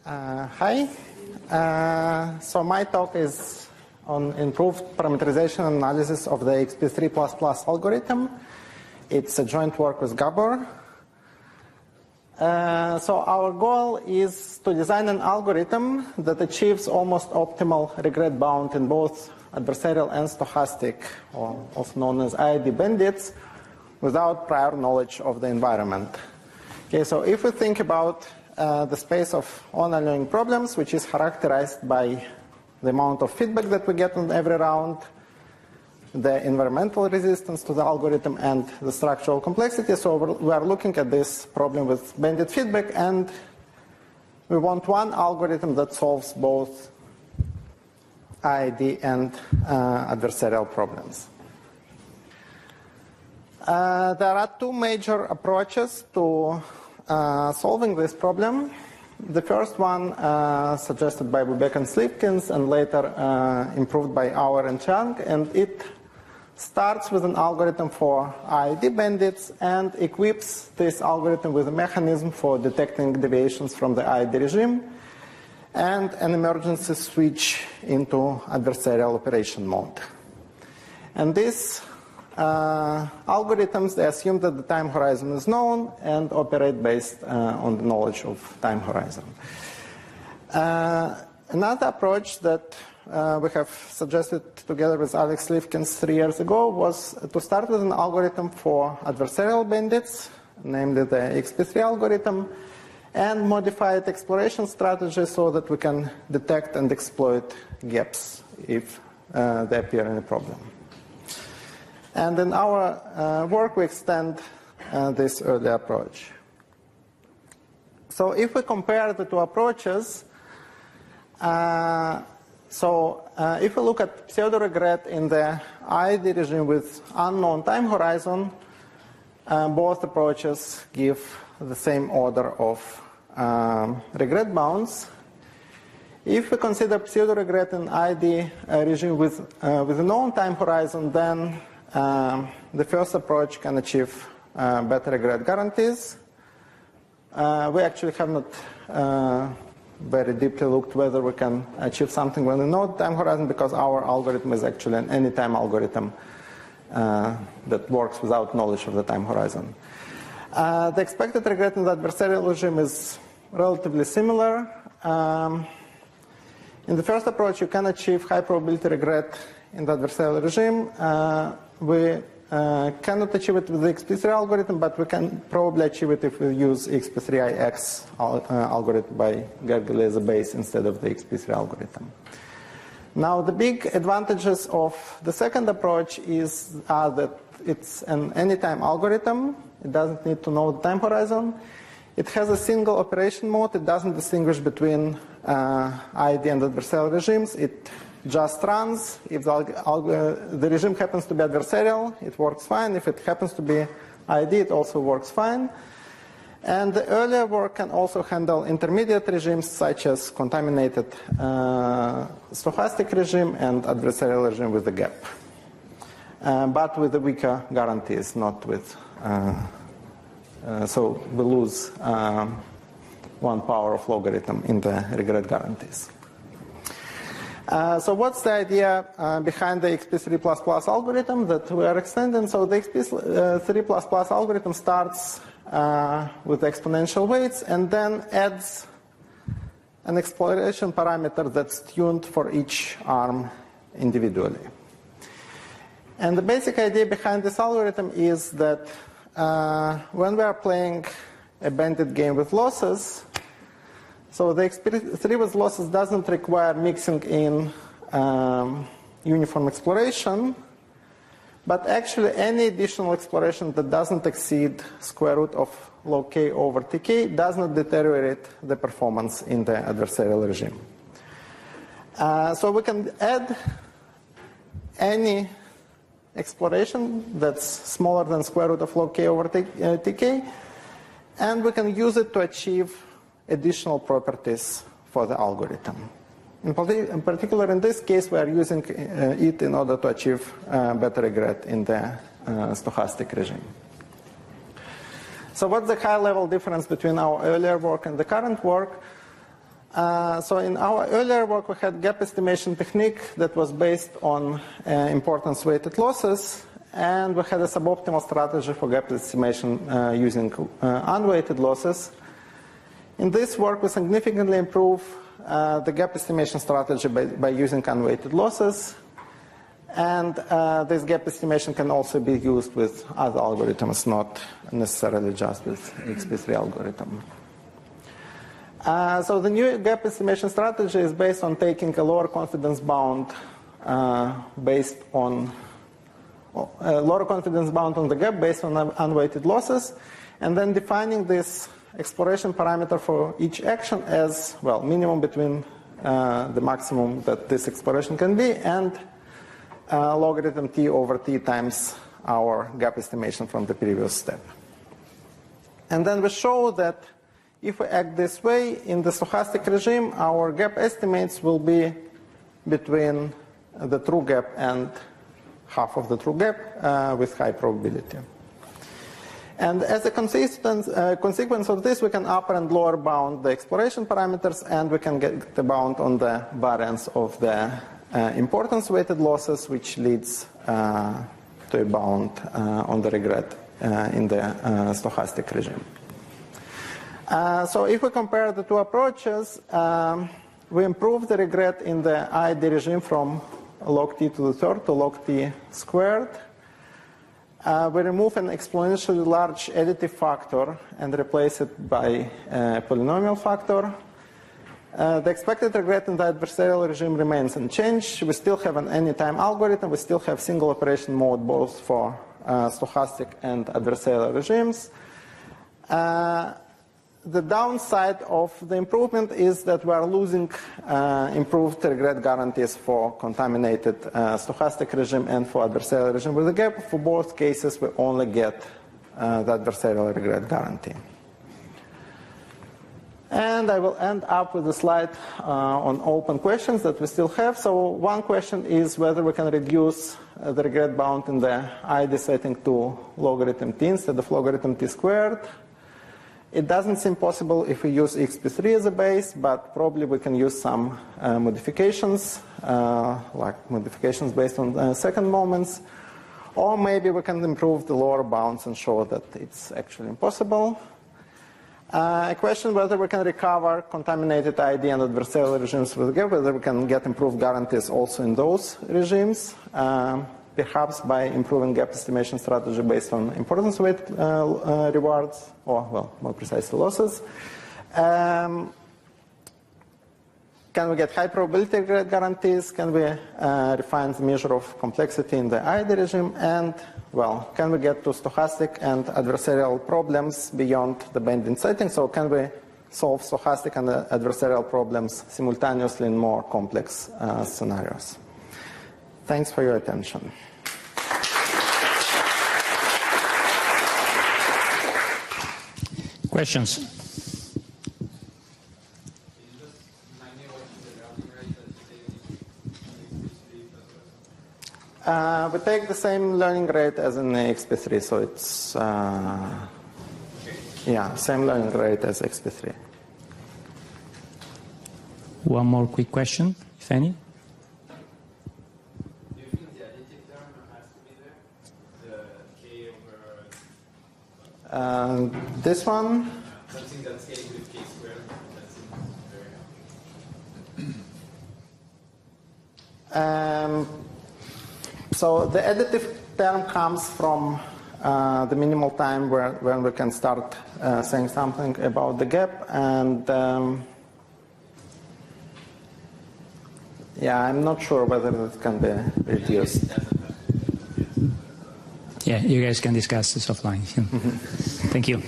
Hi. So my talk is on improved parameterization analysis of the XP3++ algorithm. It's a joint work with Gabor. So our goal is to design an algorithm that achieves almost optimal regret bound in both adversarial and stochastic, or also known as IID bandits, without prior knowledge of the environment. Okay, so if we think about the space of all-knowing problems, which is characterized by the amount of feedback that we get on every round, the environmental resistance to the algorithm, and the structural complexity. So we are looking at this problem with bandit feedback, and we want one algorithm that solves both IID and adversarial problems. There are two major approaches to solving this problem. The first one suggested by Bubek and Slivkins, and later improved by Auer and Chang, and it starts with an algorithm for IID bandits and equips this algorithm with a mechanism for detecting deviations from the IID regime and an emergency switch into adversarial operation mode. And these algorithms, they assume that the time horizon is known and operate based on the knowledge of time horizon. Another approach that we have suggested together with Alex Slivkins 3 years ago was to start with an algorithm for adversarial bandits, namely the XP3 algorithm, and modified exploration strategy so that we can detect and exploit gaps if they appear in a problem. And in our work, we extend this early approach. So if we compare the two approaches, if we look at pseudo-regret in the IID regime with unknown time horizon, both approaches give the same order of regret bounds. If we consider pseudo-regret in IID regime with a known time horizon, then the first approach can achieve better regret guarantees. We actually have not very deeply looked whether we can achieve something when we know the time horizon, because our algorithm is actually an anytime algorithm that works without knowledge of the time horizon. The expected regret in the adversarial regime is relatively similar. In the first approach, you can achieve high probability regret in the adversarial regime. We cannot achieve it with the XP3 algorithm, but we can probably achieve it if we use XP3IX algorithm by Gergely as a base instead of the XP3 algorithm. Now, the big advantages of the second approach are that it's an anytime algorithm. It doesn't need to know the time horizon. It has a single operation mode. It doesn't distinguish between IID and adversarial regimes. It just runs. If the regime happens to be adversarial, it works fine. If it happens to be IID, it also works fine. And the earlier work can also handle intermediate regimes such as contaminated stochastic regime and adversarial regime with a gap, but with the weaker guarantees, not with. So we lose 1 power of logarithm in the regret guarantees. So what's the idea behind the XP3++ algorithm that we are extending? So the XP3++ algorithm starts with exponential weights and then adds an exploration parameter that's tuned for each arm individually. And the basic idea behind this algorithm is that when we are playing a bandit game with losses, so the XP3 with losses doesn't require mixing in uniform exploration, but actually any additional exploration that doesn't exceed square root of log k over tk does not deteriorate the performance in the adversarial regime. So we can add any exploration that's smaller than square root of log k over tk, and we can use it to achieve additional properties for the algorithm. In particular, in this case, we are using it in order to achieve better regret in the stochastic regime. So what's the high-level difference between our earlier work and the current work? So in our earlier work, we had gap estimation technique that was based on importance-weighted losses, and we had a suboptimal strategy for gap estimation using unweighted losses. In this work, we significantly improve the gap estimation strategy by using unweighted losses, and this gap estimation can also be used with other algorithms, not necessarily just with XP3 algorithm. So the new gap estimation strategy is based on taking a lower confidence bound based on lower confidence bound on the gap based on unweighted losses, and then defining this exploration parameter for each action as, well, minimum between the maximum that this exploration can be and logarithm t over t times our gap estimation from the previous step. And then we show that if we act this way, in the stochastic regime, our gap estimates will be between the true gap and half of the true gap with high probability. And as a consequence of this, we can upper and lower bound the exploration parameters, and we can get the bound on the variance of the importance-weighted losses, which leads to a bound on the regret in the stochastic regime. So if we compare the two approaches, we improve the regret in the ID regime from log t to the third to log t squared. We remove an exponentially large additive factor and replace it by a polynomial factor. The expected regret in the adversarial regime remains unchanged. We still have an anytime algorithm. We still have single operation mode both for stochastic and adversarial regimes. The downside of the improvement is that we are losing improved regret guarantees for contaminated stochastic regime and for adversarial regime with a gap. For both cases, we only get the adversarial regret guarantee. And I will end up with a slide on open questions that we still have. So one question is whether we can reduce the regret bound in the ID setting to logarithm t instead of logarithm t squared. It doesn't seem possible if we use XP3 as a base, but probably we can use some modifications, like modifications based on second moments. Or maybe we can improve the lower bounds and show that it's actually impossible. A question whether we can recover contaminated ID and adversarial regimes with gap, whether we can get improved guarantees also in those regimes, perhaps by improving gap estimation strategy based on importance weight rewards, or, well, more precisely losses. Can we get high probability guarantees? Can we refine the measure of complexity in the ID regime? And, well, can we get to stochastic and adversarial problems beyond the bending setting? So can we solve stochastic and adversarial problems simultaneously in more complex scenarios? Thanks for your attention. Questions? We take the same learning rate as in XP3, so it's yeah, same learning rate as XP3. One more quick question, if any. This one? Something that's k with k squared. That seems very So the additive term comes from the minimal time when we can start saying something about the gap, and yeah, I'm not sure whether it can be reduced. Yeah, you guys can discuss this offline. Thank you.